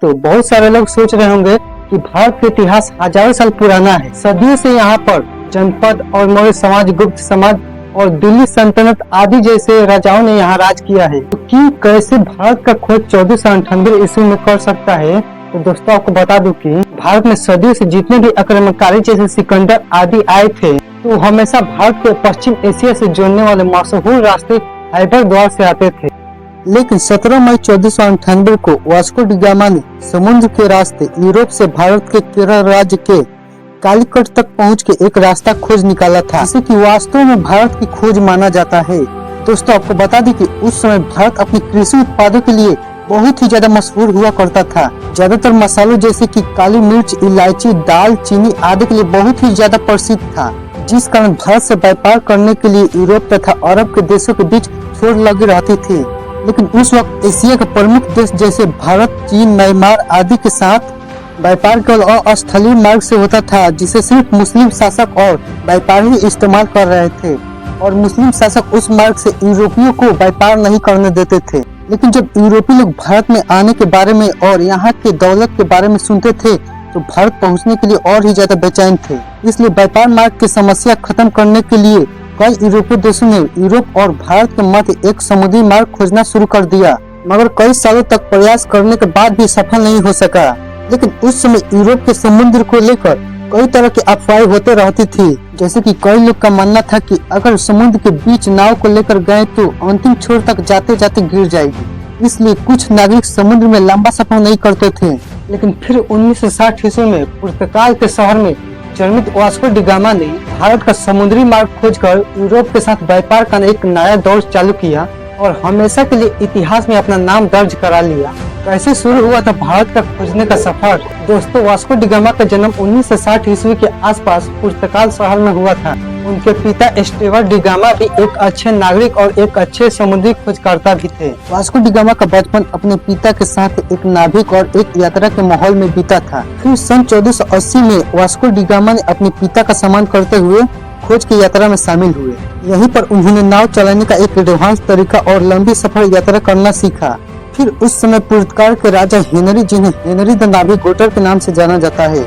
दोस्तों, बहुत सारे लोग सोच रहे होंगे कि भारत का इतिहास हजारों साल पुराना है। सदियों से यहाँ पर जनपद और मौर्य समाज, गुप्त समाज और दिल्ली सल्तनत आदि जैसे राजाओं ने यहाँ राज किया है। तो कि कैसे भारत का खोज 1498 ईस्वी में कर सकता है। तो दोस्तों, आपको बता दूं कि भारत में सदियों से जितने भी आक्रमणकारी जैसे सिकंदर आदि आए थे, तो हमेशा भारत को पश्चिम एशिया से जोड़ने वाले मशहूर रास्ते खैबर द्वार से आते थे। लेकिन 17 मई 1498 को वास्को डी गामा ने समुद्र के रास्ते यूरोप से भारत के केरल राज्य के कालीकट तक पहुंच के एक रास्ता खोज निकाला था, जिसे कि वास्तव में भारत की खोज माना जाता है। दोस्तों, आपको बता दें कि उस समय भारत अपने कृषि उत्पादों के लिए बहुत ही ज्यादा मशहूर हुआ करता था। ज्यादातर मसालों जैसे कि काली मिर्च, इलायची, दाल, चीनी आदि के लिए बहुत ही ज्यादा प्रसिद्ध था, जिस कारण भारत से व्यापार करने के लिए यूरोप तथा अरब के देशों के बीच छोर लगी रहती थी। लेकिन उस वक्त एशिया के प्रमुख देश जैसे भारत, चीन, म्यांमार आदि के साथ व्यापार केवल अस्थलीय मार्ग से होता था, जिसे सिर्फ मुस्लिम शासक और व्यापारी ही इस्तेमाल कर रहे थे, और मुस्लिम शासक उस मार्ग से यूरोपियों को व्यापार नहीं करने देते थे। लेकिन जब यूरोपीय लोग भारत में आने के बारे में और यहाँ के दौलत के बारे में सुनते थे, तो भारत पहुँचने के लिए और ही ज्यादा बेचैन थे। इसलिए व्यापार मार्ग की समस्या खत्म करने के लिए कई यूरोपीय देशों ने यूरोप और भारत के मध्य एक समुद्री मार्ग खोजना शुरू कर दिया, मगर कई सालों तक प्रयास करने के बाद भी सफल नहीं हो सका। लेकिन उस समय यूरोप के समुद्र को लेकर कई तरह की अफवाहें होते रहती थी, जैसे कि कई लोग का मानना था कि अगर समुद्र के बीच नाव को लेकर गए तो अंतिम छोर तक जाते जाते गिर जाएगी। इसलिए कुछ नागरिक समुद्र में लंबा सफर नहीं करते थे। लेकिन फिर 1960 ईस्वी में पुर्तगाल के शहर में जन्मित वास्को डी गामा ने भारत का समुद्री मार्ग खोजकर यूरोप के साथ व्यापार का एक नया दौर चालू किया और हमेशा के लिए इतिहास में अपना नाम दर्ज करा लिया। कैसे शुरू हुआ था भारत का खोजने का सफर। दोस्तों, वास्को डी गामा का जन्म 1960 ईस्वी के आसपास पुर्तगाल शहर में हुआ था। उनके पिता एस्टेवन डी गामा भी एक अच्छे नागरिक और एक अच्छे समुद्री खोजकर्ता भी थे। वास्को डी गामा का बचपन अपने पिता के साथ एक नाविक और एक यात्रा के माहौल में बीता था। फिर सन 1480 में वास्को डी गामा ने अपने पिता का सम्मान करते हुए खोज की यात्रा में शामिल हुए। यहीं पर उन्होंने नाव चलाने का एक एडवांस तरीका और लंबी सफर यात्रा करना सीखा। फिर उस समय पुर्तगाल के राजा हेनरी, जिन्हें हेनरी द नाविगेटर के नाम से जाना जाता है,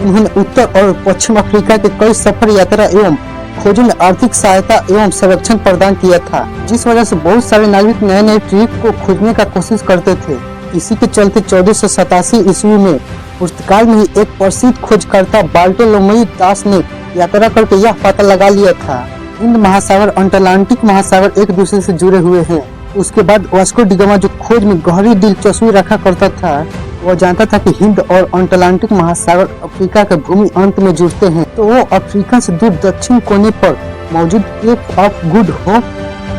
उन्होंने उत्तर और पश्चिम अफ्रीका के कई सफर यात्रा एवं खोजों में आर्थिक सहायता एवं संरक्षण प्रदान किया था, जिस वजह से बहुत सारे नागरिक नए नए ट्रिप को खोजने का कोशिश करते थे। इसी के चलते 1487 ईस्वी में पुर्तगाल में ही एक प्रसिद्ध खोजकर्ता बार्टोलोमेई दास ने यात्रा करके यह पता लगा लिया था हिंद महासागर अटलांटिक महासागर एक दूसरे से जुड़े हुए हैं। उसके बाद वास्को डी गामा जो खोज में गहरी दिलचस्पी रखा करता था, वह जानता था कि हिंद और अटलांटिक महासागर अफ्रीका के भूमि अंत में जुड़ते हैं, तो वो अफ्रीका से दूर दक्षिण कोने पर मौजूद केप ऑफ गुड होप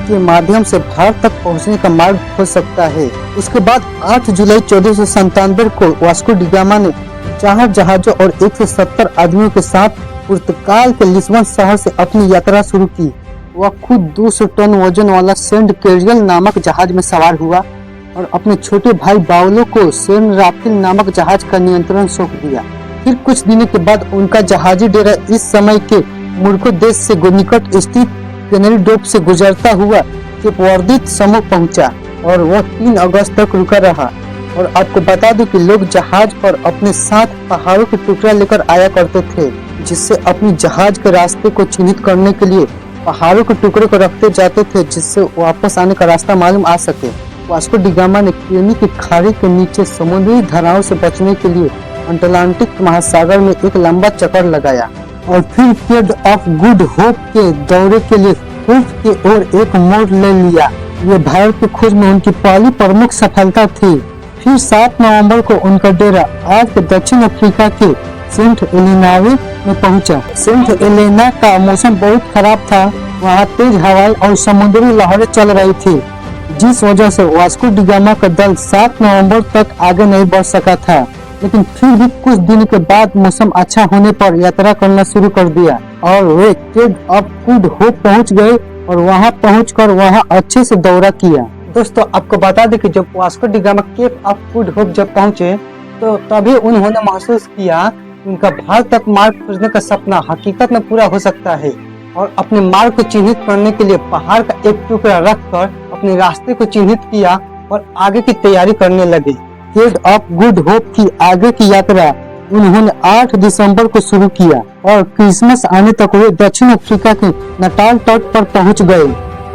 के माध्यम से भारत तक पहुंचने का मार्ग खोज सकता है। उसके बाद 8 जुलाई 1497 को वास्को डी गामा ने 4 जहाजों और 170 आदमियों के साथ पुर्तगाल के लिस्बन शहर से अपनी यात्रा शुरू की। वह खुद 200 टन वजन वाला सेंट कैरियल नामक जहाज में सवार हुआ और अपने छोटे भाई बावलो को सेंट राफेल नामक जहाज का नियंत्रण सौंप दिया। फिर कुछ दिनों के बाद उनका जहाजी डेरा इस समय के मोरक्को देश से निकट स्थित कैनरी डोप से गुजरता हुआ केप वर्दे समूह पहुंचा और वह 3 अगस्त तक रुका रहा। और आपको बता दूं कि लोग जहाज पर अपने साथ पहाड़ों के टुकड़ा लेकर आया करते थे, जिससे अपनी जहाज के रास्ते को चिन्हित करने के लिए पहाड़ों के टुकड़े को रखते जाते थे, जिससे वापस आने का रास्ता मालूम आ सके। वास्को डी गामा ने क्रेनी की खाड़ी के नीचे समुद्री धाराओं से बचने के लिए अटलांटिक महासागर में एक लंबा चक्कर लगाया और फिर केप ऑफ गुड होप के दौरे के लिए पूर्व की ओर एक मोड़ ले लिया। ये भारत की खोज में उनकी पहली प्रमुख सफलता थी। फिर 7 नवंबर को उनका डेरा आज के दक्षिण अफ्रीका के सेंट एलेनावे में पहुंचा। सेंट एलेना का मौसम बहुत खराब था। वहां तेज हवाएं और समुद्री लहरें चल रही थी, जिस वजह से वास्को डी गामा का दल 7 नवंबर तक आगे नहीं बढ़ सका था। लेकिन फिर भी कुछ दिन के बाद मौसम अच्छा होने पर यात्रा करना शुरू कर दिया और वे केप ऑफ गुड होप पहुंच गए और वहां पहुंचकर वहां अच्छे से दौरा किया। दोस्तों, आपको बता दें कि जब Vasco da Gama Cape of Good Hope जब पहुंचे, तो तभी उन्होंने महसूस किया उनका भारत तक मार्ग खोजने का सपना हकीकत में पूरा हो सकता है। और अपने मार्ग को चिन्हित करने के लिए पहाड़ का एक टुकड़ा रखकर अपने रास्ते को चिन्हित किया और आगे की तैयारी करने लगे। केप ऑफ गुड होप की आगे की यात्रा उन्होंने 8 दिसंबर को शुरू किया और क्रिसमस आने तक वे दक्षिण अफ्रीका के नटाल तट पर पहुंच गए।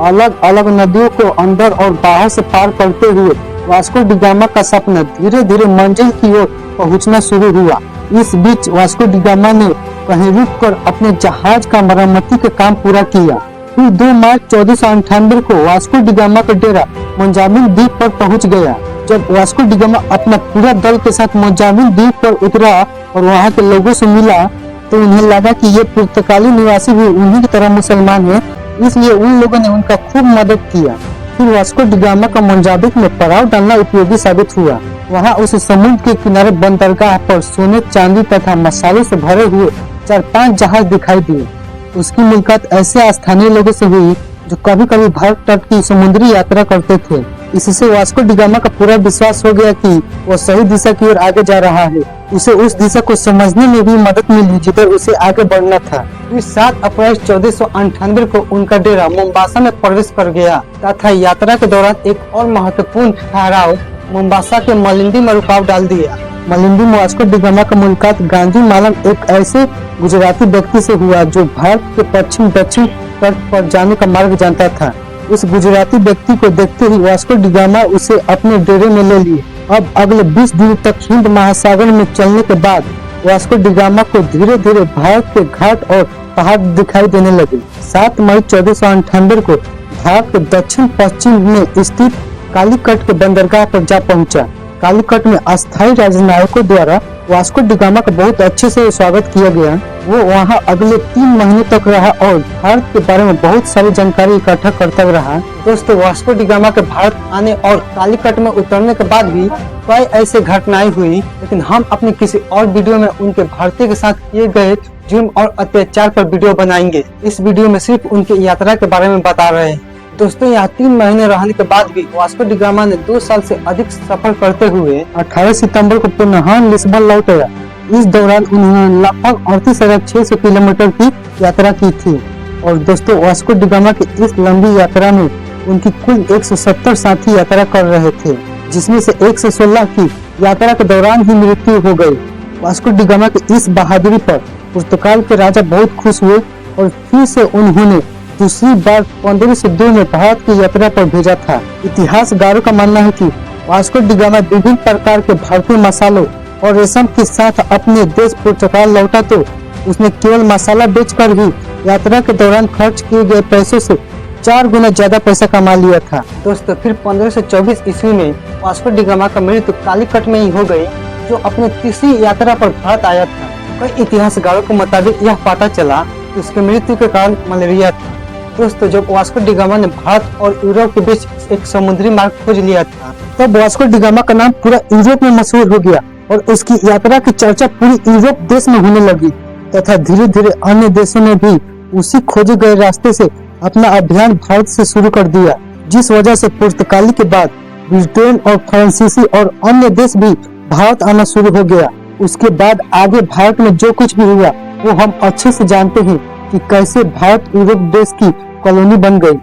अलग अलग नदियों को अंदर और बाहर से पार करते हुए वास्को डी गामा का सपना धीरे धीरे मंजिल की ओर पहुंचना शुरू हुआ। इस बीच वास्को डी गामा ने कहीं रुककर अपने जहाज का मरम्मती का काम पूरा किया। फिर 2 मार्च 1498 को वास्को डी गामा का डेरा मोजाम्बिक द्वीप पर पहुंच गया। जब वास्को डी गामा अपना पूरा दल के साथ मोजाम्बिक द्वीप पर उतरा और वहां के लोगों से मिला तो उन्हें लगा कि ये पुर्तगाली निवासी भी उन्हीं की तरह मुसलमान है, इसलिए उन लोगों ने उनका खूब मदद किया। फिर वास्को डी गामा का मोजाम्बिक में पड़ाव डालना उपयोगी साबित हुआ। वहां उस समुद्र के किनारे बंदरगाह पर सोने, चांदी तथा मसालों से भरे हुए 4-5 जहाज दिखाई दिए। उसकी मुलाकात ऐसे स्थानीय लोगों से हुई जो कभी कभी भारत तट की समुद्री यात्रा करते थे। इससे वास्को डी गामा का पूरा विश्वास हो गया कि वो सही दिशा की ओर आगे जा रहा है। उसे उस दिशा को समझने में भी मदद मिली जिधर उसे आगे बढ़ना था। फिर 7 अप्रैल 1498 को उनका डेरा मोम्बासा में प्रवेश कर गया तथा यात्रा के दौरान एक और महत्वपूर्ण ठहराव मोम्बासा के मलिंदी में रुकावट डाल दिया। मलिंदी में वास्को डी गामा का मुलाकात गांधी मालम एक ऐसे गुजराती व्यक्ति से हुआ जो भारत के पश्चिम दक्षिण तट पर जाने का मार्ग जानता था। उस गुजराती व्यक्ति को देखते ही वास्को डी गामा उसे अपने डेरे में ले लिए। अब अगले 20 दिन तक हिंद महासागर में चलने के बाद वास्को डी गामा को धीरे धीरे भारत के घाट और पहाड़ दिखाई देने लगे। 7 मई 1498 को भारत के दक्षिण पश्चिम में स्थित कालीकट के बंदरगाह पर जा पहुंचा। कालीकट में अस्थायी राजनयिकों द्वारा वास्को डी गामा का बहुत अच्छे से स्वागत किया गया। वो वहाँ अगले 3 महीने तक रहा और भारत के बारे में बहुत सारी जानकारी इकट्ठा करता रहा। दोस्तों, वास्को डी गामा के भारत आने और कालीकट में उतरने के बाद भी कई ऐसे घटनाएं हुई, लेकिन हम अपने किसी और वीडियो में उनके भारतीय के साथ किए गए जुर्म और अत्याचार पर वीडियो बनाएंगे। इस वीडियो में सिर्फ उनकी यात्रा के बारे में बता रहे हैं। दोस्तों, यहाँ 3 महीने रहने के बाद भी वास्को डी गामा ने 2 साल से अधिक सफर करते हुए 18 सितंबर को पुनः लिस्बन लौट आया। इस दौरान उन्होंने लगभग 38,600 किलोमीटर की यात्रा की थी। और दोस्तों, वास्को डी गामा की इस लंबी यात्रा में उनकी कुल 170 साथी यात्रा कर रहे थे, जिसमें से 116 की यात्रा के दौरान ही मृत्यु हो गई। वास्को डी गामा की इस बहादुरी पर पुर्तगाल के राजा बहुत खुश हुए और फिर से उन्होंने दूसरी बार 1502 में भारत की यात्रा पर भेजा था। इतिहासकारों का मानना है कि वास्को डी गामा विभिन्न प्रकार के भारतीय मसालों और रेशम के साथ अपने देश पुर्तगाल लौटा तो उसने केवल मसाला बेचकर ही यात्रा के दौरान खर्च किए गए पैसों से 4 गुना ज्यादा पैसा कमा लिया था। दोस्तों, फिर 1524 ईस्वी में वास्को डी गामा का मृत्यु कालीकट में ही हो गई, जो अपने तीसरी यात्रा पर भारत आया था। कई इतिहासकारों के मुताबिक यह पता चला कि उसकी मृत्यु के कारण मलेरिया था। दोस्तों, जब वास्को डी गामा ने भारत और यूरोप के बीच एक समुद्री मार्ग खोज लिया था, तब वास्को डी गामा का नाम पूरा यूरोप में मशहूर हो गया और उसकी यात्रा की चर्चा पूरी यूरोप देश में होने लगी तथा धीरे धीरे अन्य देशों ने भी उसी खोजे गए रास्ते से अपना अभियान भारत से शुरू कर दिया, जिस वजह से पुर्तगाली के बाद ब्रिटेन और फ्रांसीसी और अन्य देश भी भारत आना शुरू हो गया। उसके बाद आगे भारत में जो कुछ भी हुआ वो हम अच्छे से जानते हैं कि कैसे भारत यूरोप देश की कॉलोनी बन गई।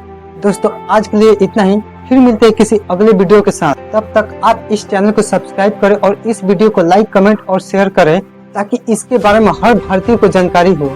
दोस्तों, आज के लिए इतना ही। फिर मिलते हैं किसी अगले वीडियो के साथ। तब तक आप इस चैनल को सब्सक्राइब करें और इस वीडियो को लाइक, कमेंट और शेयर करें ताकि इसके बारे में हर भारतीय को जानकारी हो।